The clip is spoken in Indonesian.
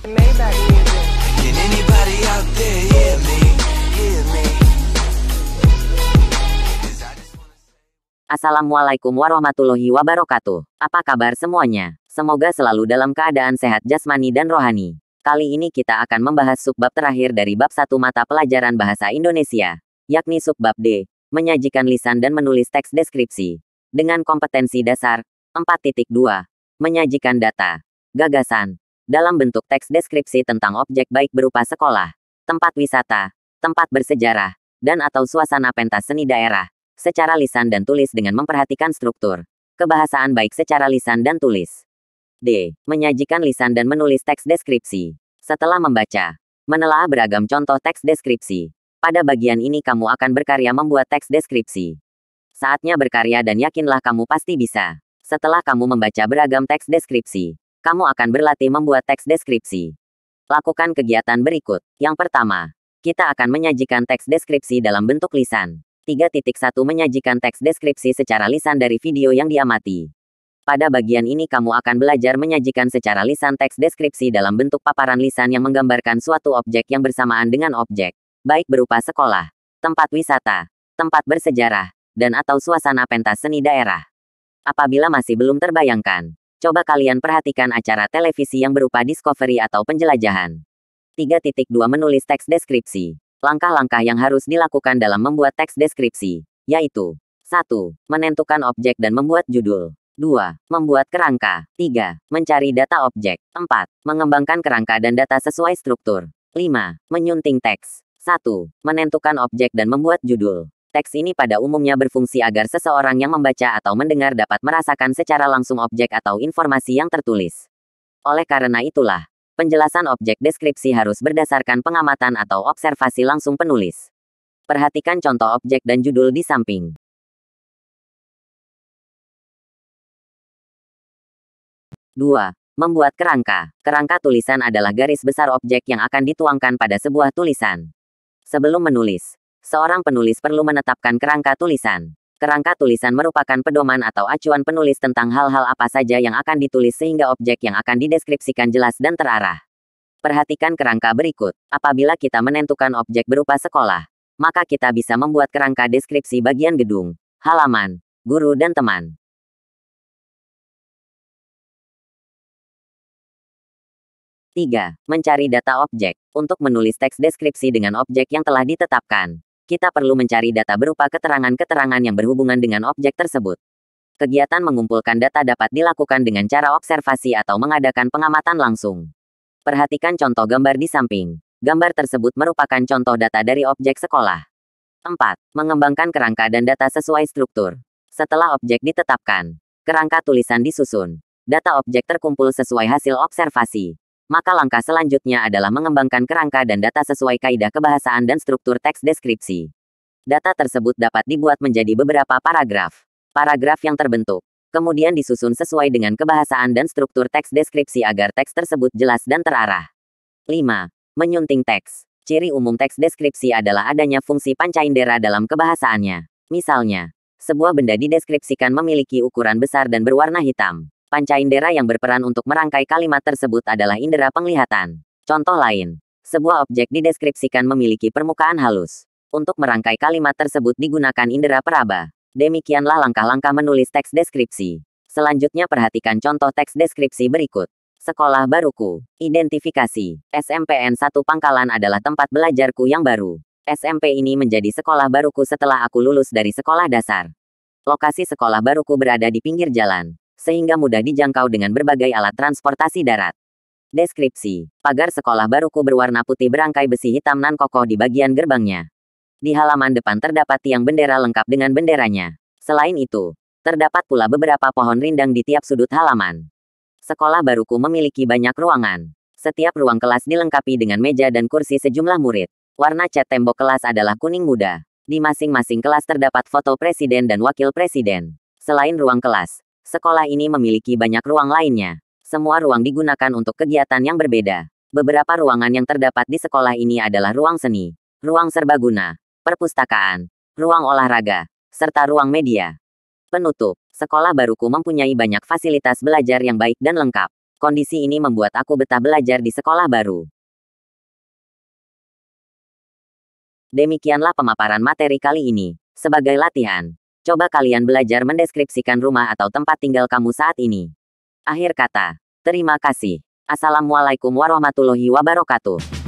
Maybach music. Can anybody out there hear me? Hear me? 'Cause I just wanna say. Assalamualaikum warahmatullahi wabarakatuh. Apa kabar semuanya? Semoga selalu dalam keadaan sehat jasmani dan rohani. Kali ini kita akan membahas subbab terakhir dari bab 1 mata pelajaran bahasa Indonesia, yakni subbab D, menyajikan lisan dan menulis teks deskripsi. Dengan kompetensi dasar 4.2, menyajikan data, gagasan, dalam bentuk teks deskripsi tentang objek baik berupa sekolah, tempat wisata, tempat bersejarah, dan atau suasana pentas seni daerah, secara lisan dan tulis dengan memperhatikan struktur, kebahasaan baik secara lisan dan tulis. D. Menyajikan lisan dan menulis teks deskripsi. Setelah membaca, menelaah beragam contoh teks deskripsi, pada bagian ini kamu akan berkarya membuat teks deskripsi. Saatnya berkarya dan yakinlah kamu pasti bisa. Setelah kamu membaca beragam teks deskripsi, kamu akan berlatih membuat teks deskripsi. Lakukan kegiatan berikut. Yang pertama, kita akan menyajikan teks deskripsi dalam bentuk lisan. 3.1 Menyajikan teks deskripsi secara lisan dari video yang diamati. Pada bagian ini kamu akan belajar menyajikan secara lisan teks deskripsi dalam bentuk paparan lisan yang menggambarkan suatu objek yang bersamaan dengan objek, baik berupa sekolah, tempat wisata, tempat bersejarah, dan atau suasana pentas seni daerah. Apabila masih belum terbayangkan, coba kalian perhatikan acara televisi yang berupa Discovery atau penjelajahan. 3.2 Menulis teks deskripsi. Langkah-langkah yang harus dilakukan dalam membuat teks deskripsi, yaitu 1. Menentukan objek dan membuat judul. 2. Membuat kerangka. 3. Mencari data objek. 4. Mengembangkan kerangka dan data sesuai struktur. 5. Menyunting teks. 1. Menentukan objek dan membuat judul. Teks ini pada umumnya berfungsi agar seseorang yang membaca atau mendengar dapat merasakan secara langsung objek atau informasi yang tertulis. Oleh karena itulah, penjelasan objek deskripsi harus berdasarkan pengamatan atau observasi langsung penulis. Perhatikan contoh objek dan judul di samping. 2. Membuat kerangka. Kerangka tulisan adalah garis besar objek yang akan dituangkan pada sebuah tulisan. Sebelum menulis, seorang penulis perlu menetapkan kerangka tulisan. Kerangka tulisan merupakan pedoman atau acuan penulis tentang hal-hal apa saja yang akan ditulis sehingga objek yang akan dideskripsikan jelas dan terarah. Perhatikan kerangka berikut. Apabila kita menentukan objek berupa sekolah, maka kita bisa membuat kerangka deskripsi bagian gedung, halaman, guru dan teman. 3. Mencari data objek. Untuk menulis teks deskripsi dengan objek yang telah ditetapkan, kita perlu mencari data berupa keterangan-keterangan yang berhubungan dengan objek tersebut. Kegiatan mengumpulkan data dapat dilakukan dengan cara observasi atau mengadakan pengamatan langsung. Perhatikan contoh gambar di samping. Gambar tersebut merupakan contoh data dari objek sekolah. 4. Mengembangkan kerangka dan data sesuai struktur. Setelah objek ditetapkan, kerangka tulisan disusun, data objek terkumpul sesuai hasil observasi. Maka langkah selanjutnya adalah mengembangkan kerangka dan data sesuai kaidah kebahasaan dan struktur teks deskripsi. Data tersebut dapat dibuat menjadi beberapa paragraf. Paragraf yang terbentuk, kemudian disusun sesuai dengan kebahasaan dan struktur teks deskripsi agar teks tersebut jelas dan terarah. 5. Menyunting teks. Ciri umum teks deskripsi adalah adanya fungsi pancaindera dalam kebahasaannya. Misalnya, sebuah benda dideskripsikan memiliki ukuran besar dan berwarna hitam. Panca indera yang berperan untuk merangkai kalimat tersebut adalah indera penglihatan. Contoh lain, sebuah objek dideskripsikan memiliki permukaan halus. Untuk merangkai kalimat tersebut digunakan indera peraba. Demikianlah langkah-langkah menulis teks deskripsi. Selanjutnya perhatikan contoh teks deskripsi berikut. Sekolah baruku. Identifikasi. SMPN 1 Pangkalan adalah tempat belajarku yang baru. SMP ini menjadi sekolah baruku setelah aku lulus dari sekolah dasar. Lokasi sekolah baruku berada di pinggir jalan, sehingga mudah dijangkau dengan berbagai alat transportasi darat. Deskripsi. Pagar sekolah baruku berwarna putih berangkai besi hitam nan kokoh di bagian gerbangnya. Di halaman depan terdapat tiang bendera lengkap dengan benderanya. Selain itu, terdapat pula beberapa pohon rindang di tiap sudut halaman. Sekolah baruku memiliki banyak ruangan. Setiap ruang kelas dilengkapi dengan meja dan kursi sejumlah murid. Warna cat tembok kelas adalah kuning muda. Di masing-masing kelas terdapat foto presiden dan wakil presiden. Selain ruang kelas, sekolah ini memiliki banyak ruang lainnya. Semua ruang digunakan untuk kegiatan yang berbeda. Beberapa ruangan yang terdapat di sekolah ini adalah ruang seni, ruang serbaguna, perpustakaan, ruang olahraga, serta ruang media. Penutup, sekolah baruku mempunyai banyak fasilitas belajar yang baik dan lengkap. Kondisi ini membuat aku betah belajar di sekolah baru. Demikianlah pemaparan materi kali ini. Sebagai latihan, coba kalian belajar mendeskripsikan rumah atau tempat tinggal kamu saat ini. Akhir kata, terima kasih. Assalamualaikum warahmatullahi wabarakatuh.